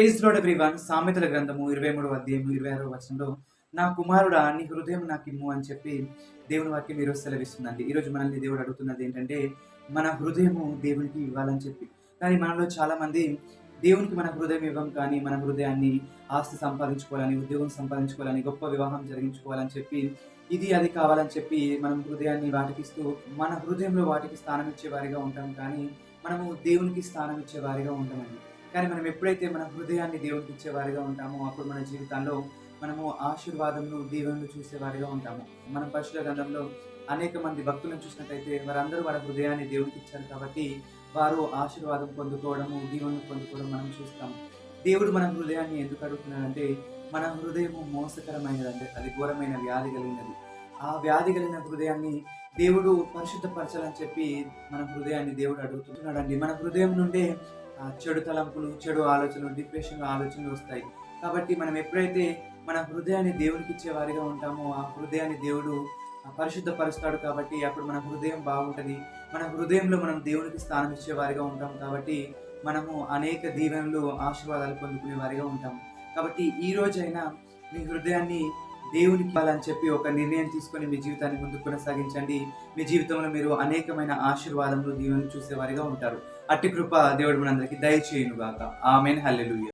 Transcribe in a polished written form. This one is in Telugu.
Praise lord everyone. సామెతల గ్రంథము 23వ అధ్యాయం 26వ వచనంలో, నా కుమారుడా నీ హృదయం నాకు ఇమ్ము అని చెప్పి దేవుని వాక్యం ఈరోజు సెలవిస్తుందండి. ఈరోజు మనల్ని దేవుడు అడుగుతున్నది ఏంటంటే, మన హృదయము దేవునికి ఇవ్వాలని చెప్పి. కానీ మనలో చాలా మంది దేవునికి మన హృదయం ఇవ్వం, కానీ మన హృదయాన్ని ఆస్తి సంపాదించుకోవాలని, ఉద్యోగం సంపాదించుకోవాలని, గొప్ప వివాహం జరిగించుకోవాలని చెప్పి, ఇది అది కావాలని చెప్పి మనం హృదయాన్ని వాటికిస్తూ మన హృదయంలో వాటికి స్థానం ఇచ్చే వారిగా ఉంటాం. కానీ మనము దేవునికి స్థానం ఇచ్చే వారిగా ఉంటామండి. కానీ మనం ఎప్పుడైతే మన హృదయాన్ని దేవునికి ఇచ్చేవారిగా ఉంటామో, అప్పుడు మన జీవితాల్లో మనము ఆశీర్వాదమును, దీవెనలు చూసేవారిగా ఉంటాము. మనం పరిశుద్ధ గ్రంథంలో అనేక మంది భక్తులను చూసినట్లయితే వారందరూ వారి హృదయాన్ని దేవునికి ఇచ్చారు కాబట్టి వారు ఆశీర్వాదం పొందుకోవడము, దీవెనలు పొందుకోవడం మనం చూస్తాము. దేవుడు మన హృదయాన్ని ఎందుకు అడుగుతున్నాడంటే, మన హృదయము మోసకరమైనదంటే అది ఘోరమైన వ్యాధి కలిగినది. ఆ వ్యాధి కలిగిన హృదయాన్ని దేవుడు పరిశుద్ధపరచాలని చెప్పి మన హృదయాన్ని దేవుడు అడుగుతున్నాడండి. మన హృదయం నుండే చెడు తలంపులు, చెడు ఆలోచనలు, డిప్రెషన్ ఆలోచనలు వస్తాయి. కాబట్టి మనం ఎప్పుడైతే మన హృదయాన్ని దేవునికి ఇచ్చే వారిగా ఉంటామో, ఆ హృదయాన్ని దేవుడు పరిశుద్ధపరుస్తాడు. కాబట్టి అప్పుడు మన హృదయం బాగుంటుంది. మన హృదయంలో మనం దేవునికి స్థానం ఇచ్చే వారిగా ఉంటాం. కాబట్టి మనము అనేక దీవెనలు, ఆశీర్వాదాలు పొందుకునే వారిగా ఉంటాము. కాబట్టి ఈ రోజైనా మీ హృదయాన్ని దేవునికి ఇవ్వాలని చెప్పి ఒక నిర్ణయం తీసుకొని మీ జీవితాన్ని ముందుకు కొనసాగించండి. మీ జీవితంలో మీరు అనేకమైన ఆశీర్వాదములు, దీవెనలు చూసేవారిగా ఉంటారు. అట్టి కృప దేవుడు మనందరికీ దయచేయును గాక. ఆమేన్. హల్లెలూయా.